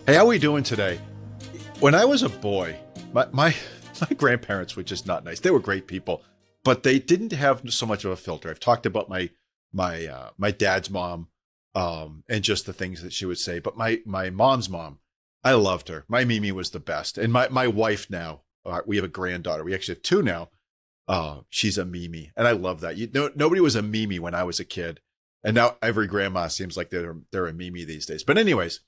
Hey, how we doing today? When I was a boy, my grandparents were just not nice. They were great people, but they didn't have so much of a filter. I've talked about my dad's mom, and just the things that she would say. But my mom's mom, I loved her. My Mimi was the best. And my wife now, we have a granddaughter. We actually have two now. She's a Mimi, and I love that. You know, nobody was a Mimi when I was a kid, and now every grandma seems like they're a Mimi these days. But anyways,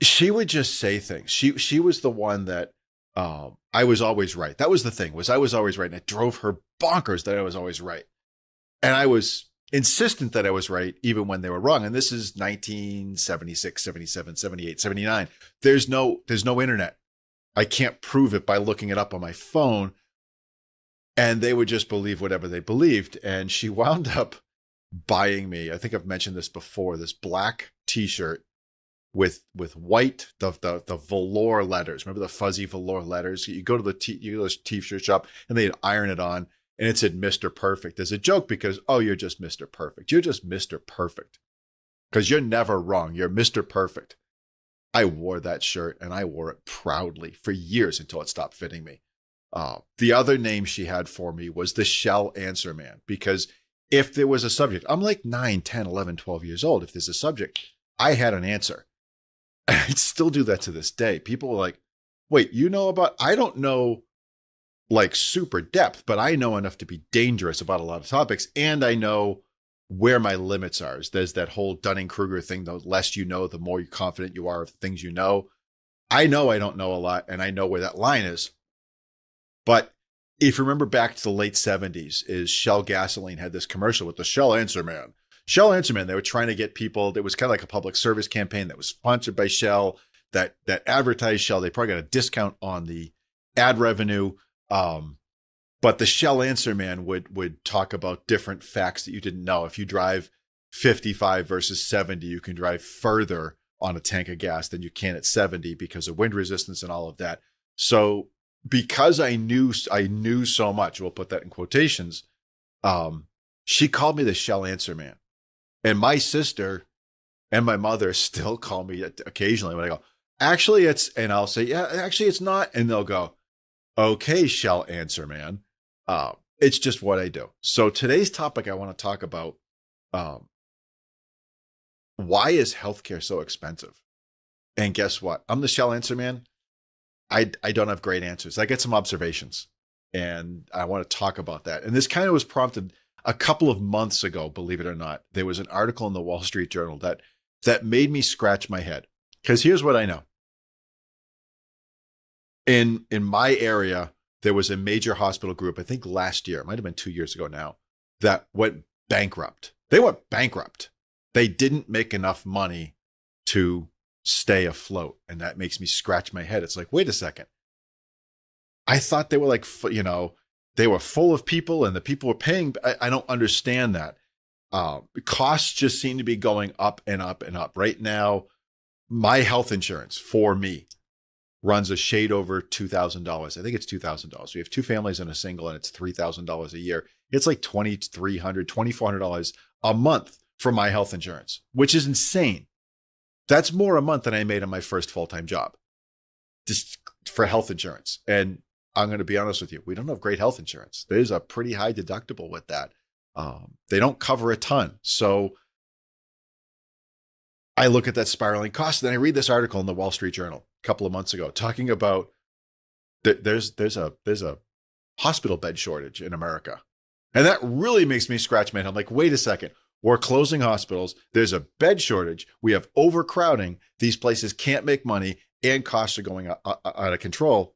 she would just say things. She was the one that I was always right. That was the thing, was I was always right, and it drove her bonkers that I was always right. And I was insistent that I was right even when they were wrong. And this is 1976, 77, 78, 79. There's no internet. I can't prove it by looking it up on my phone. And they would just believe whatever they believed. And she wound up buying me, I think I've mentioned this before, this black t-shirt with white the velour letters. Remember the fuzzy velour letters? You go to the t-shirt shop and they'd iron it on, and it said Mr. Perfect as a joke because, oh, you're just Mr. Perfect. You're just Mr. Perfect because you're never wrong. You're Mr. Perfect. I wore that shirt, and I wore it proudly for years until it stopped fitting me. The other name she had for me was the Shell Answer Man, because if there was a subject, I'm like 9, 10, 11, 12 years old. If there's a subject, I had an answer. I still do that to this day. People are like, wait, I don't know like super depth, but I know enough to be dangerous about a lot of topics. And I know where my limits are. There's that whole Dunning-Kruger thing. The less you know, the more confident you are of the things you know. I know I don't know a lot, and I know where that line is. But if you remember back to the late 70s, is Shell Gasoline had this commercial with the Shell Answer Man. Shell Answer Man, they were trying to get people, it was kind of like a public service campaign that was sponsored by Shell, that advertised Shell. They probably got a discount on the ad revenue. But the Shell Answer Man would talk about different facts that you didn't know. If you drive 55 versus 70, you can drive further on a tank of gas than you can at 70 because of wind resistance and all of that. So because I knew so much, we'll put that in quotations, she called me the Shell Answer Man. And my sister and my mother still call me occasionally when I go, actually it's, and I'll say, yeah, actually it's not. And they'll go, okay, Shell Answer Man. It's just what I do. So today's topic, I want to talk about, why is healthcare so expensive? And guess what? I'm the Shell Answer Man. I don't have great answers. I get some observations, and I want to talk about that. And this kind of was prompted a couple of months ago, believe it or not. There was an article in the Wall Street Journal that made me scratch my head. Because here's what I know. In my area, there was a major hospital group, I think last year, it might have been 2 years ago now, that went bankrupt. They went bankrupt. They didn't make enough money to stay afloat. And that makes me scratch my head. It's like, wait a second. I thought they were like, they were full of people and the people were paying. I don't understand that. Costs just seem to be going up and up and up. Right now, my health insurance for me runs a shade over $2,000. I think it's $2,000. We have two families and a single, and it's $3,000 a year. It's like $2,300, $2,400 a month for my health insurance, which is insane. That's more a month than I made on my first full-time job, just for health insurance. And I'm going to be honest with you, we don't have great health insurance. There's a pretty high deductible with that. They don't cover a ton. So I look at that spiraling cost, and then I read this article in the Wall Street Journal a couple of months ago talking about there's a hospital bed shortage in America. And that really makes me scratch my head. I'm like, wait a second. We're closing hospitals. There's a bed shortage. We have overcrowding. These places can't make money, and costs are going out of control.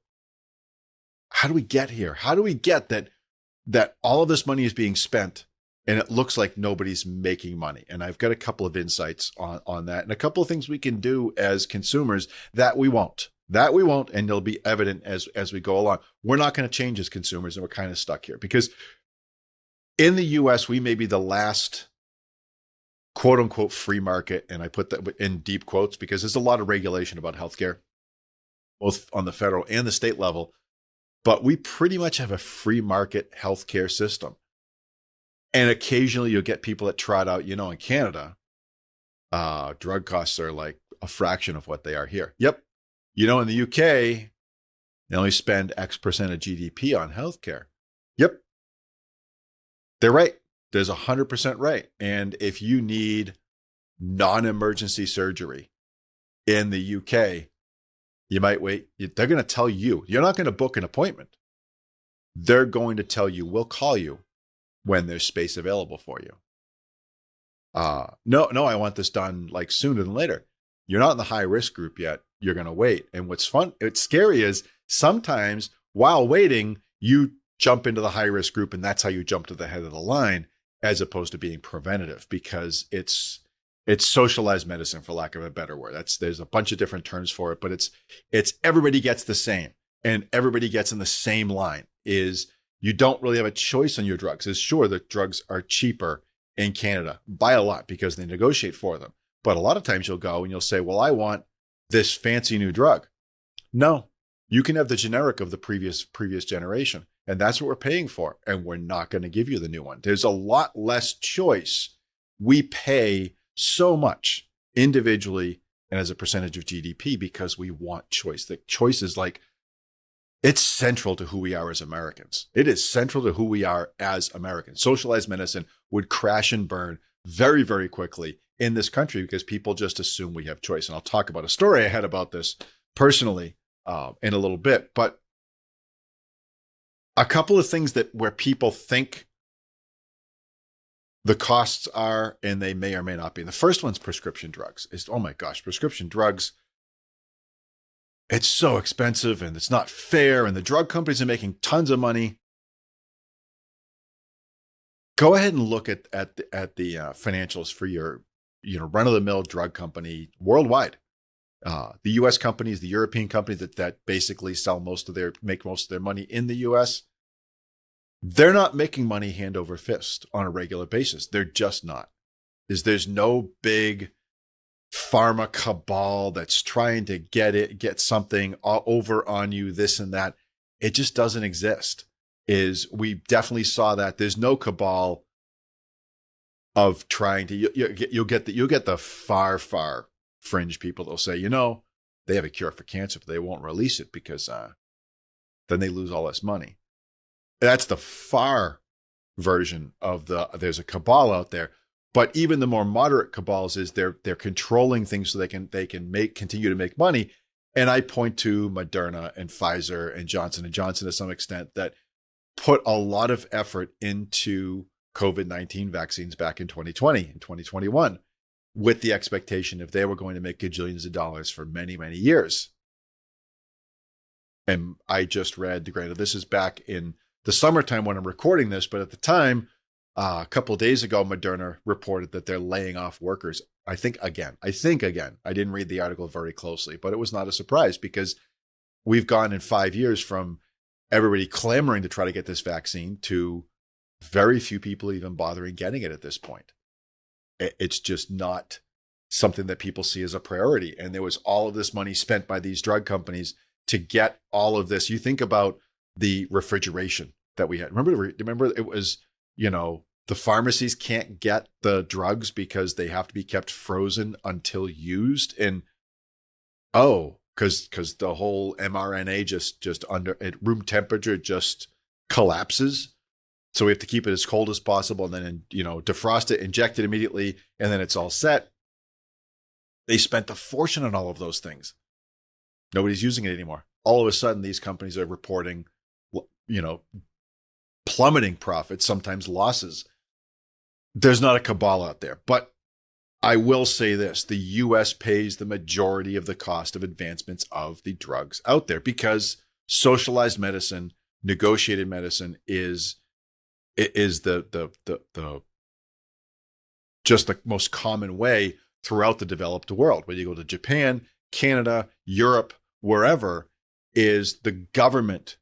How do we get here? How do we get that all of this money is being spent and it looks like nobody's making money? And I've got a couple of insights on that, and a couple of things we can do as consumers that we won't. And it'll be evident as we go along. We're not going to change as consumers, and we're kind of stuck here because in the US, we may be the last quote unquote free market. And I put that in deep quotes because there's a lot of regulation about healthcare, both on the federal and the state level. But we pretty much have a free market healthcare system. And occasionally you'll get people that trot out, in Canada, drug costs are like a fraction of what they are here. Yep. In the UK, they only spend X percent of GDP on healthcare. Yep. They're right. There's 100% right. And if you need non-emergency surgery in the UK, you might wait. They're going to tell you, you're not going to book an appointment. They're going to tell you, we'll call you when there's space available for you. No, I want this done like sooner than later. You're not in the high risk group yet. You're going to wait. And what's scary is sometimes while waiting, you jump into the high risk group, and that's how you jump to the head of the line, as opposed to being preventative, because it's socialized medicine, for lack of a better word. There's a bunch of different terms for it, but it's everybody gets the same, and everybody gets in the same line. Is you don't really have a choice on your drugs. It's sure that drugs are cheaper in Canada by a lot because they negotiate for them. But a lot of times you'll go and you'll say, well, I want this fancy new drug. No, you can have the generic of the previous generation. And that's what we're paying for. And we're not going to give you the new one. There's a lot less choice. We pay so much individually and as a percentage of GDP because we want choice. The choice is like, it's central to who we are as Americans. It is central to who we are as Americans. Socialized medicine would crash and burn very, very quickly in this country because people just assume we have choice. And I'll talk about a story I had about this personally in a little bit. But a couple of things where people think the costs are, and they may or may not be. The first one's prescription drugs. Oh my gosh, prescription drugs. It's so expensive and it's not fair, and the drug companies are making tons of money. Go ahead and look at the financials for your run-of-the-mill drug company worldwide. The U.S. companies, the European companies that basically make most of their money in the U.S. They're not making money hand over fist on a regular basis. They're just not. There's no big pharma cabal that's trying to get something over on you, this and that. It just doesn't exist. We definitely saw that. There's no cabal of trying to, you'll get the far fringe people that'll say, they have a cure for cancer, but they won't release it because then they lose all this money. That's the far version of there's a cabal out there. But even the more moderate cabals is they're controlling things so they can continue to make money. And I point to Moderna and Pfizer and Johnson & Johnson to some extent that put a lot of effort into COVID-19 vaccines back in 2020 and 2021 with the expectation if they were going to make gajillions of dollars for many, many years. And I just read, granted, this is back in the summertime when I'm recording this, but at the time, a couple of days ago, Moderna reported that they're laying off workers. I think again. I didn't read the article very closely, but it was not a surprise because we've gone in 5 years from everybody clamoring to try to get this vaccine to very few people even bothering getting it at this point. It's just not something that people see as a priority. And there was all of this money spent by these drug companies to get all of this. You think about the refrigeration that we had. Remember it was, the pharmacies can't get the drugs because they have to be kept frozen until used. And because the whole mRNA just under at room temperature just collapses. So we have to keep it as cold as possible and then, defrost it, inject it immediately, and then it's all set. They spent a fortune on all of those things. Nobody's using it anymore. All of a sudden, these companies are reporting, plummeting profits, sometimes losses. There's not a cabal out there. But I will say this, the U.S. pays the majority of the cost of advancements of the drugs out there because socialized medicine, negotiated medicine is the just the most common way throughout the developed world. When you go to Japan, Canada, Europe, wherever, is the government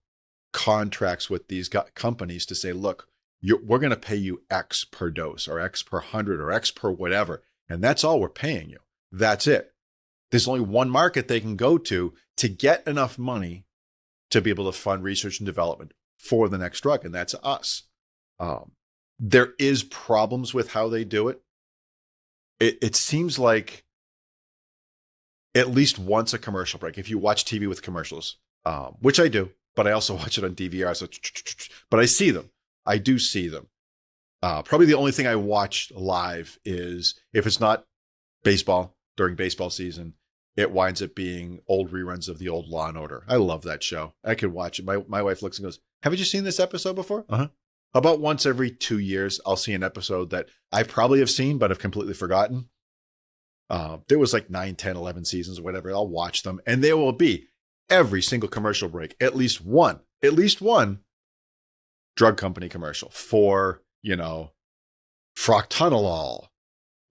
contracts with these companies to say, look, we're going to pay you X per dose or X per 100 or X per whatever. And that's all we're paying you. That's it. There's only one market they can go to get enough money to be able to fund research and development for the next drug. And that's us. There is problems with how they do it. It seems like at least once a commercial break. If you watch TV with commercials, which I do, but I also watch it on DVR. So, but I see them. I do see them. Probably the only thing I watch live is if it's not baseball during baseball season, it winds up being old reruns of the old Law and Order. I love that show. I could watch it. My wife looks and goes, "Haven't you seen this episode before?" Uh-huh. About once every 2 years, I'll see an episode that I probably have seen, but have completely forgotten. There was like 9, 10, 11 seasons or whatever. I'll watch them. And there will be every single commercial break, at least one drug company commercial for, Proctanolol.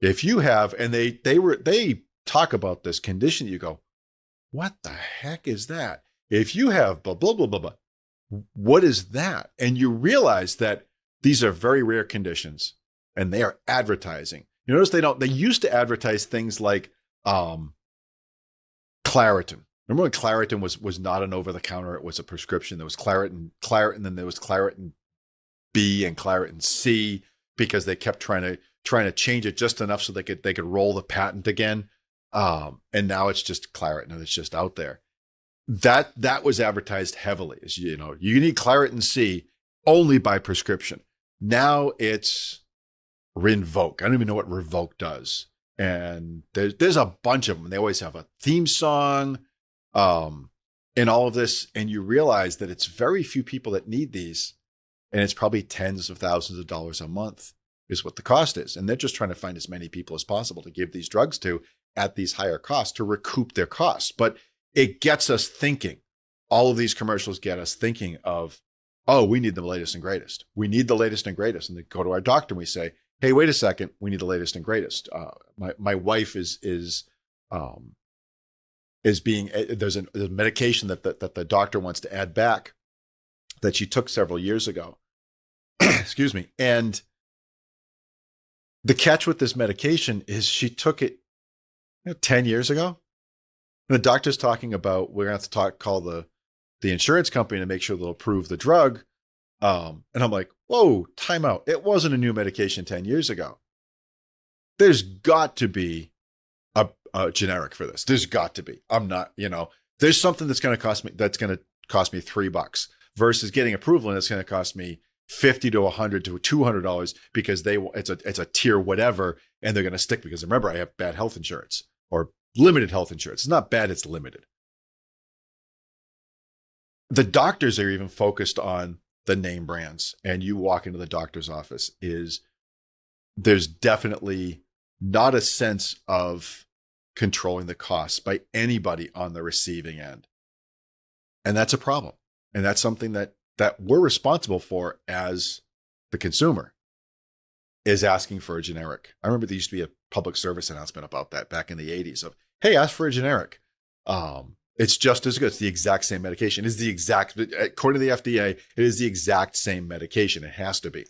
If you have, and they talk about this condition, you go, what the heck is that? If you have blah, blah, blah, blah, blah, what is that? And you realize that these are very rare conditions and they are advertising. You notice they used to advertise things like Claritin. Remember when Claritin was not an over-the-counter, it was a prescription. There was Claritin, then there was Claritin B and Claritin C, because they kept trying to change it just enough so they could roll the patent again. And now it's just Claritin and it's just out there. That was advertised heavily. As you need Claritin C only by prescription. Now it's Rinvoq. I don't even know what Rinvoq does. And there's a bunch of them. They always have a theme song, in all of this. And you realize that it's very few people that need these. And it's probably tens of thousands of dollars a month is what the cost is. And they're just trying to find as many people as possible to give these drugs to at these higher costs to recoup their costs. But it gets us thinking. All of these commercials get us thinking of, oh, we need the latest and greatest. We need the latest and greatest. And they go to our doctor and we say, hey, wait a second, we need the latest and greatest. My wife is being, there's a medication that the doctor wants to add back that she took several years ago. Excuse me. And the catch with this medication is she took it 10 years ago. And the doctor's talking about, we're going to have to call the insurance company to make sure they'll approve the drug. And I'm like, whoa, time out. It wasn't a new medication 10 years ago. There's got to be a generic for this. There's got to be. I'm not, there's something that's going to cost me $3 versus getting approval. And it's going to cost me $50 to $100 to $200 because it's a tier whatever. And they're going to stick because remember, I have bad health insurance or limited health insurance. It's not bad. It's limited. The doctors are even focused on the name brands, and you walk into the doctor's office there's definitely not a sense of controlling the costs by anybody on the receiving end. And that's a problem. And that's something that we're responsible for as the consumer, is asking for a generic. I remember there used to be a public service announcement about that back in the 80s of, hey, ask for a generic. It's just as good. It's the exact same medication. According to the FDA, it is the exact same medication. It has to be.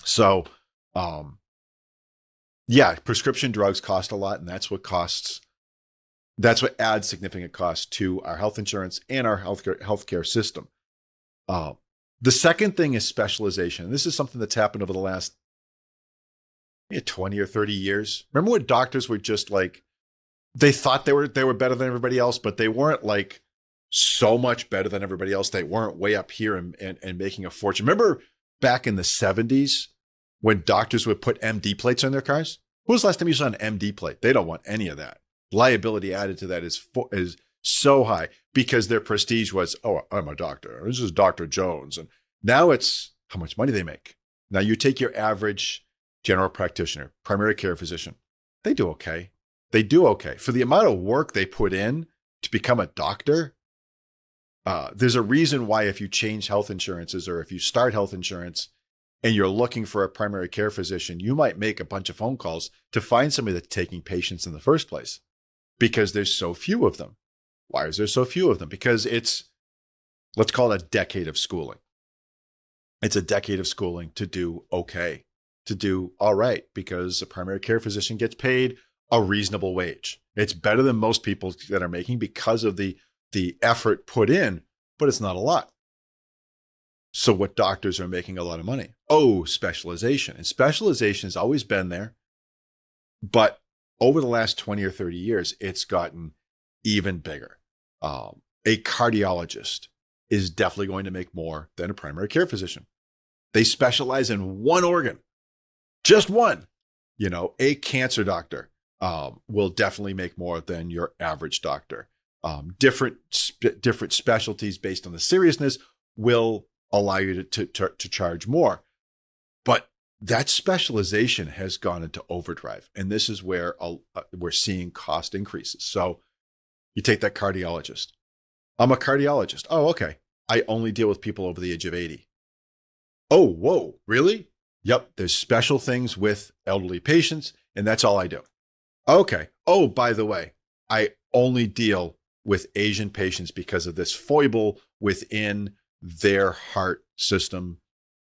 So, prescription drugs cost a lot, and that's what adds significant cost to our health insurance and our healthcare system. The second thing is specialization. This is something that's happened over the last 20 or 30 years. Remember when doctors were just like, they thought they were better than everybody else, but they weren't like so much better than everybody else. They weren't way up here and making a fortune. Remember back in the 70s when doctors would put MD plates on their cars? When was the last time you saw an MD plate? They don't want any of that. Liability added to that is so high because their prestige was, oh, I'm a doctor. This is Dr. Jones. And now it's how much money they make. Now you take your average general practitioner, primary care physician. They do okay. They do okay. For the amount of work they put in to become a doctor, there's a reason why if you change health insurances or if you start health insurance and you're looking for a primary care physician, you might make a bunch of phone calls to find somebody that's taking patients in the first place because there's so few of them. Why is there so few of them? Because let's call it a decade of schooling. It's a decade of schooling to do okay, to do all right, because a primary care physician gets paid a reasonable wage. It's better than most people that are making because of the effort put in, but it's not a lot. So what doctors are making a lot of money? Oh, specialization. And specialization has always been there. But over the last 20 or 30 years, it's gotten even bigger. A cardiologist is definitely going to make more than a primary care physician. They specialize in one organ, just one. A cancer doctor will definitely make more than your average doctor. Different specialties based on the seriousness will allow you to charge more. But that specialization has gone into overdrive. And this is where we're seeing cost increases. So you take that cardiologist. I'm a cardiologist. Oh, okay. I only deal with people over the age of 80. Oh, whoa, really? Yep, there's special things with elderly patients, and that's all I do. Okay. Oh, by the way, I only deal with Asian patients because of this foible within their heart system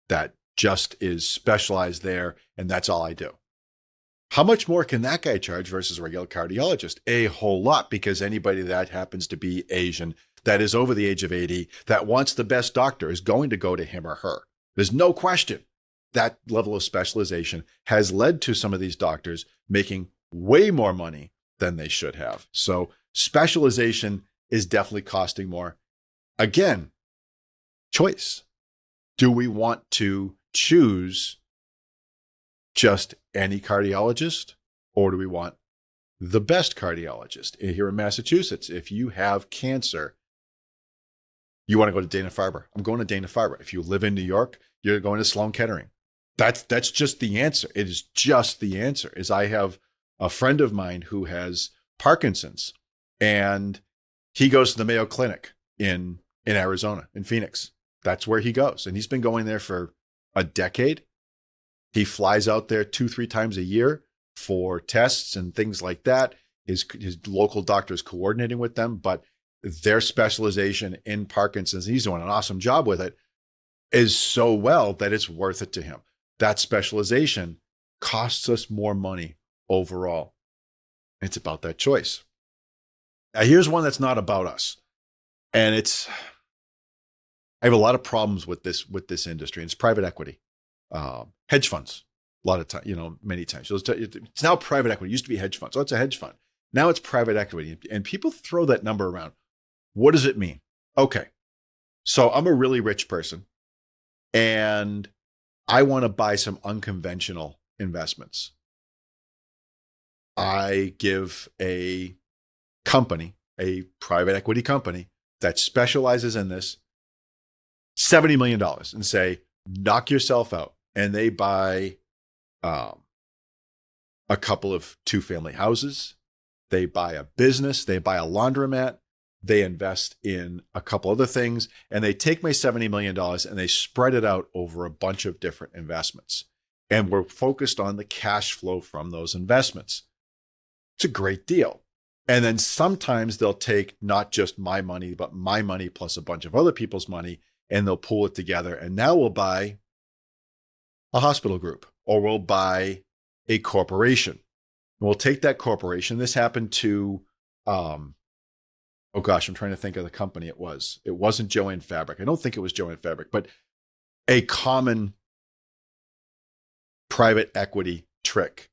that just is specialized there, and that's all I do. How much more can that guy charge versus a regular cardiologist? A whole lot, because anybody that happens to be Asian, that is over the age of 80, that wants the best doctor is going to go to him or her. There's no question. That level of specialization has led to some of these doctors making way more money than they should have. So specialization is definitely costing more. Again, choice. Do we want to choose just any cardiologist, or do we want the best cardiologist? Here in Massachusetts, if you have cancer, you want to go to Dana-Farber. I'm going to Dana-Farber. If you live in New York, you're going to Sloan Kettering. That's just the answer. It is just the answer. Is I have a friend of mine who has Parkinson's, and he goes to the Mayo Clinic in Arizona, in Phoenix. That's where he goes. And he's been going there for a decade. He flies out there 2-3 times a year for tests and things like that. His local doctor is coordinating with them, but their specialization in Parkinson's, he's doing an awesome job with it, is so well that it's worth it to him. That specialization costs us more money overall. It's about that choice. Now, here's one that's not about us. And I have a lot of problems with this industry, and it's private equity. Hedge funds, a lot of time, many times. It's now private equity. It used to be hedge funds. So it's a hedge fund. Now it's private equity. And people throw that number around. What does it mean? Okay. So I'm a really rich person, and I want to buy some unconventional investments. I give a company, a private equity company that specializes in this, $70 million and say, knock yourself out. And they buy a couple of 2-family houses. They buy a business. They buy a laundromat. They invest in a couple other things. And they take my $70 million and they spread it out over a bunch of different investments. And we're focused on the cash flow from those investments. It's a great deal. And then sometimes they'll take not just my money, but my money plus a bunch of other people's money, and they'll pool it together. And now we'll buy a hospital group, or we'll buy a corporation. And we'll take that corporation. This happened to, I'm trying to think of the company it was. It wasn't Jo-Ann Fabric. I don't think it was Jo-Ann Fabric, but a common private equity trick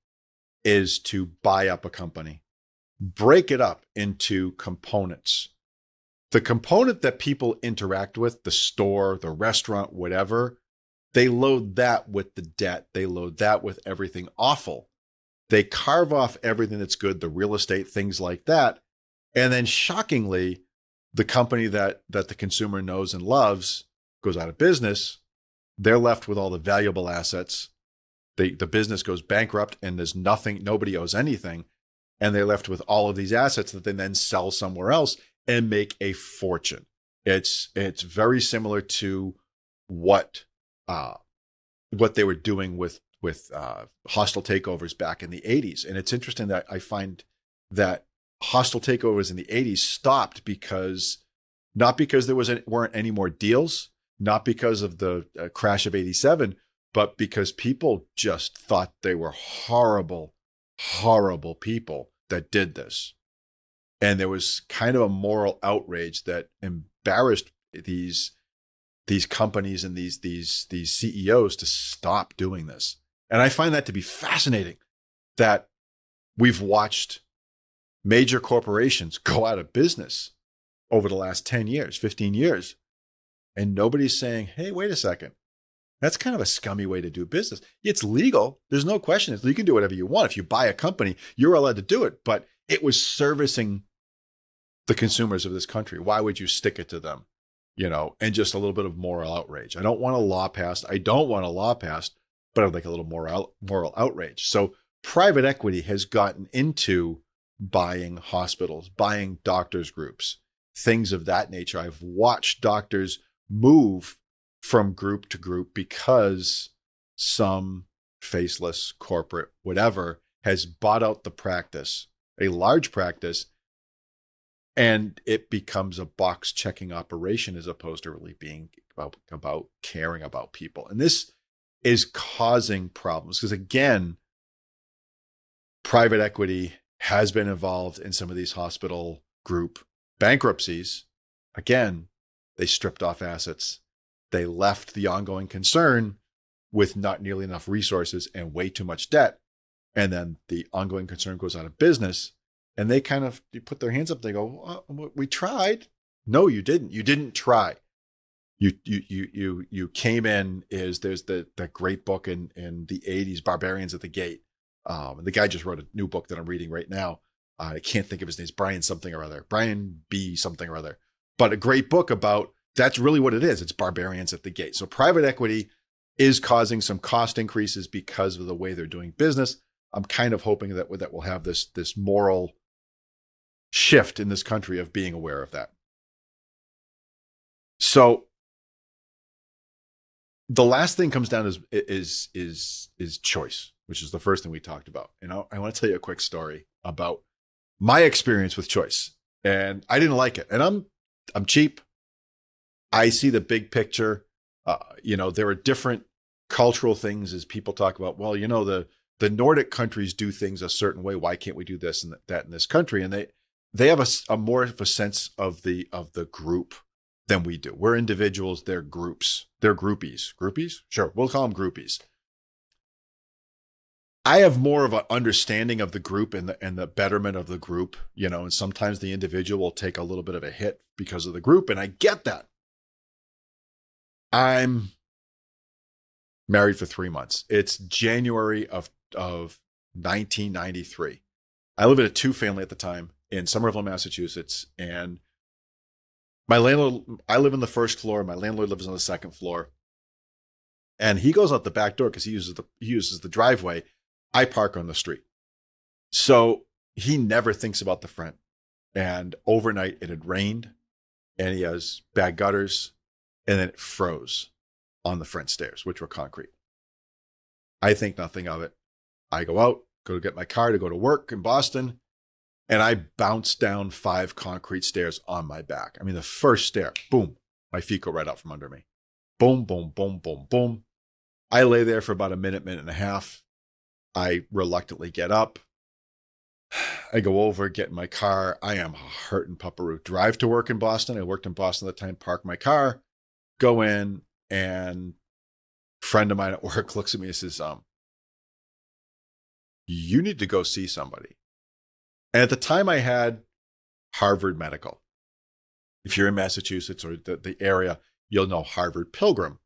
is to buy up a company, break it up into components. The component that people interact with, the store, the restaurant, whatever, they load that with the debt. They load that with everything awful. They carve off everything that's good, the real estate, things like that. And then shockingly, the company that the consumer knows and loves goes out of business. They're left with all the valuable assets. The business goes bankrupt and there's nothing, nobody owes anything. And they're left with all of these assets that they then sell somewhere else and make a fortune. It's very similar to what they were doing with hostile takeovers back in the 80s. And it's interesting that I find that hostile takeovers in the 80s stopped not because there weren't any more deals, not because of the crash of 87, but because people just thought they were horrible, horrible people that did this. And there was kind of a moral outrage that embarrassed these companies and these CEOs to stop doing this. And I find that to be fascinating, that We've watched major corporations go out of business over the last 10 years, 15 years. And nobody's saying, hey, wait a second. That's kind of a scummy way to do business. It's legal. There's no question. You can do whatever you want. If you buy a company, you're allowed to do it. But it was servicing the consumers of this country. Why would you stick it to them? And just a little bit of moral outrage. I don't want a law passed. But I'd like a little moral outrage. So private equity has gotten into buying hospitals, buying doctors groups, things of that nature. I've watched doctors move from group to group because some faceless corporate whatever has bought out the practice, a large practice, and it becomes a box checking operation as opposed to really being about caring about people. And this is causing problems because, again, private equity has been involved in some of these hospital group bankruptcies. Again, they stripped off assets. They left the ongoing concern with not nearly enough resources and way too much debt. And then the ongoing concern goes out of business. And they kind of put their hands up. They go, we tried. No, you didn't. You didn't try. You came in. There's that great book in the 80s, Barbarians at the Gate. The guy just wrote a new book that I'm reading right now. I can't think of his name. It's Brian something or other. Brian B something or other. But a great book about that's really what it is. It's barbarians at the gate. So private equity is causing some cost increases because of the way they're doing business. I'm kind of hoping that we'll have this moral shift in this country of being aware of that. So the last thing comes down is choice, which is the first thing we talked about. And I want to tell you a quick story about my experience with choice. And I didn't like it. And I'm cheap. I see the big picture. There are different cultural things as people talk about, well, the Nordic countries do things a certain way. Why can't we do this and that in this country? And they have a more of a sense of the group than we do. We're individuals. They're groups. They're groupies. Groupies? Sure. We'll call them groupies. I have more of an understanding of the group and the betterment of the group, and sometimes the individual will take a little bit of a hit because of the group. And I get that. I'm married for 3 months. It's January of 1993. I live in a 2-family at the time in Somerville, Massachusetts. And my landlord, I live on the first floor. My landlord lives on the second floor. And he goes out the back door because he uses the driveway. I park on the street. So he never thinks about the front. And overnight it had rained and he has bad gutters. And then it froze on the front stairs, which were concrete. I think nothing of it. I go out, go to get my car to go to work in Boston, and I bounce down 5 concrete stairs on my back. I mean, the first stair, boom, my feet go right out from under me. Boom, boom, boom, boom, boom. I lay there for about a minute and a half. I reluctantly get up. I go over, get in my car. I am hurting pupperoo. Drive to work in Boston. I worked in Boston at the time, park my car, go in, and a friend of mine at work looks at me and says, you need to go see somebody. And at the time I had Harvard Medical. If you're in Massachusetts or the area, you'll know Harvard Pilgrim.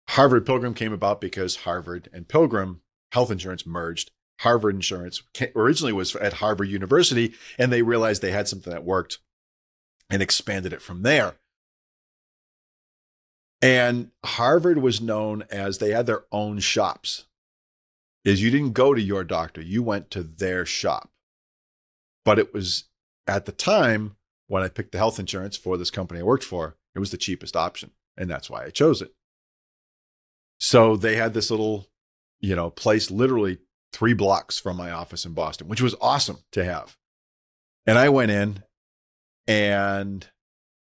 Harvard Pilgrim came about because Harvard and Pilgrim health insurance merged. Harvard Insurance originally was at Harvard University, and they realized they had something that worked and expanded it from there. And Harvard was known as they had their own shops. Is you didn't go to your doctor, you went to their shop. But it was at the time when I picked the health insurance for this company I worked for, it was the cheapest option. And that's why I chose it. So they had this little, place literally 3 blocks from my office in Boston, which was awesome to have. And I went in, and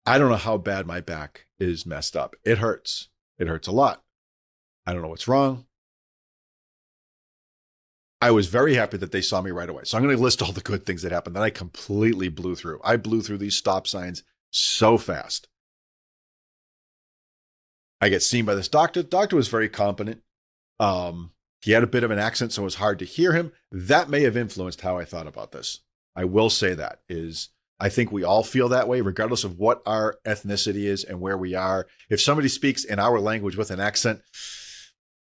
I don't know how bad my back is messed up. It hurts. It hurts a lot. I don't know what's wrong. I was very happy that they saw me right away. So I'm going to list all the good things that happened. Then I completely blew through. I blew through these stop signs so fast. I get seen by this doctor. The doctor was very competent. He had a bit of an accent, so it was hard to hear him. That may have influenced how I thought about this. I will say that is, I think we all feel that way, regardless of what our ethnicity is and where we are. If somebody speaks in our language with an accent,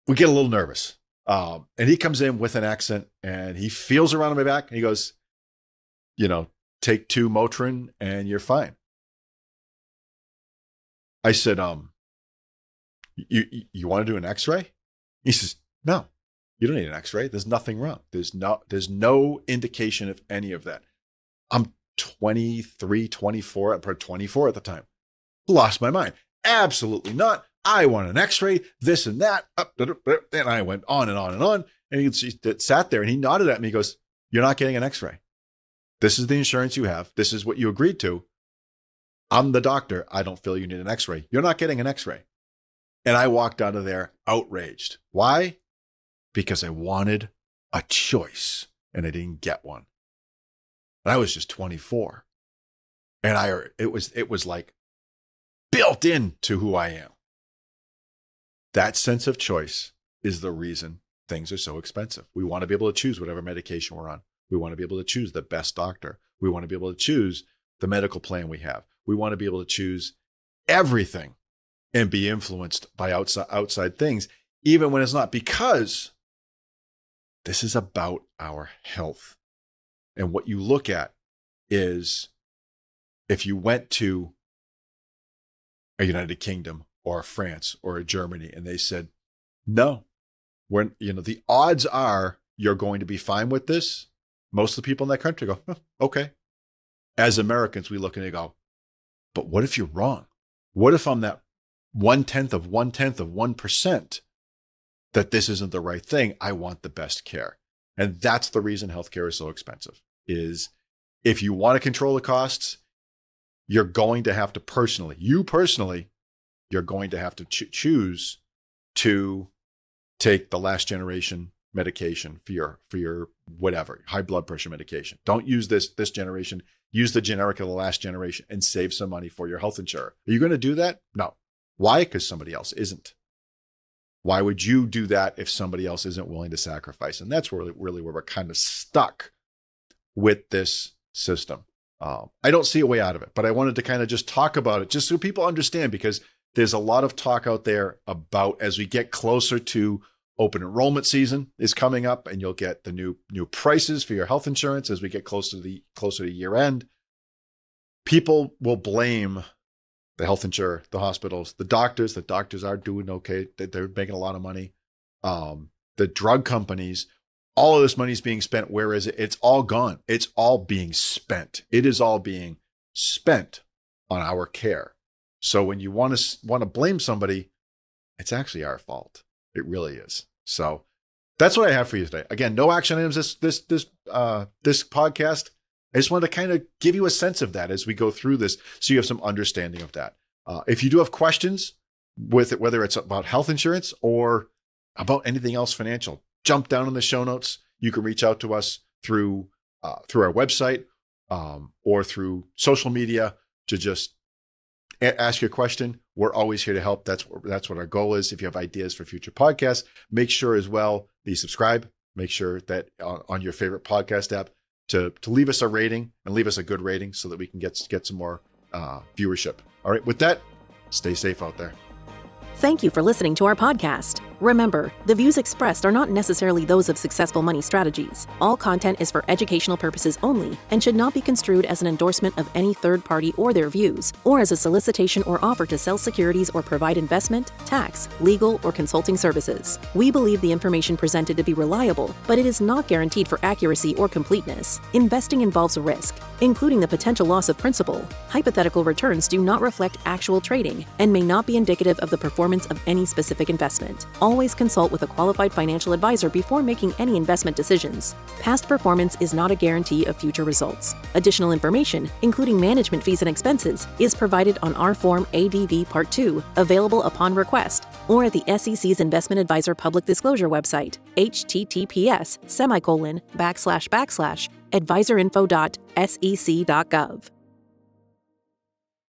we get a little nervous. And he comes in with an accent and he feels around my back and he goes, take 2 Motrin and you're fine. I said, you want to do an x-ray? He says, no, you don't need an x-ray. There's nothing wrong. There's no indication of any of that. I'm 23, 24, I'm probably 24 at the time. Lost my mind. Absolutely not. I want an x-ray, this and that. And I went on and on and on. And he sat there and he nodded at me. He goes, you're not getting an x-ray. This is the insurance you have. This is what you agreed to. I'm the doctor. I don't feel you need an x-ray. You're not getting an x-ray. And I walked out of there outraged. Why? Because I wanted a choice and I didn't get one. And I was just 24. And it was like built into who I am. That sense of choice is the reason things are so expensive. We want to be able to choose whatever medication we're on. We want to be able to choose the best doctor. We want to be able to choose the medical plan we have. We want to be able to choose everything and be influenced by outside things, even when it's not, because this is about our health. And what you look at is, if you went to a United Kingdom or a France or a Germany and they said, no, the odds are you're going to be fine with this, most of the people in that country go, okay. As Americans, we look and they go, but what if you're wrong? What if I'm that 1/10 of 1/10 of 1% that this isn't the right thing? I want the best care. And that's the reason healthcare is so expensive, is if you want to control the costs, you're going to have to personally, you're going to have to choose to take the last generation medication for your whatever, high blood pressure medication. Don't use this generation. Use the generic of the last generation and save some money for your health insurer. Are you going to do that? No. Why? Because somebody else isn't. Why would you do that if somebody else isn't willing to sacrifice? And that's really where we're kind of stuck with this system. I don't see a way out of it, but I wanted to kind of just talk about it just so people understand, because there's a lot of talk out there about, as we get closer to open enrollment season is coming up, and you'll get the new prices for your health insurance as we get closer to year end. People will blame the health insurer, the hospitals, the doctors. The doctors are doing okay. They're making a lot of money. The drug companies, all of this money is being spent. Where is it? It's all gone. It's all being spent. It is all being spent on our care. So when you want to blame somebody, it's actually our fault. It really is. So that's what I have for you today. Again, no action items this podcast. I just wanted to kind of give you a sense of that as we go through this, so you have some understanding of that. If you do have questions with it, whether it's about health insurance or about anything else financial, jump down in the show notes. You can reach out to us through our website or through social media to just ask your question. We're always here to help. That's what our goal is. If you have ideas for future podcasts, make sure as well that you subscribe. Make sure that on your favorite podcast app to leave us a rating, and leave us a good rating so that we can get some more viewership. All right. With that, stay safe out there. Thank you for listening to our podcast. Remember, the views expressed are not necessarily those of Successful Money Strategies. All content is for educational purposes only and should not be construed as an endorsement of any third party or their views, or as a solicitation or offer to sell securities or provide investment, tax, legal, or consulting services. We believe the information presented to be reliable, but it is not guaranteed for accuracy or completeness. Investing involves risk, including the potential loss of principal. Hypothetical returns do not reflect actual trading and may not be indicative of the performance of any specific investment. Always consult with a qualified financial advisor before making any investment decisions. Past performance is not a guarantee of future results. Additional information, including management fees and expenses, is provided on our Form ADV Part 2, available upon request, or at the SEC's Investment Advisor Public Disclosure website, https://advisorinfo.sec.gov.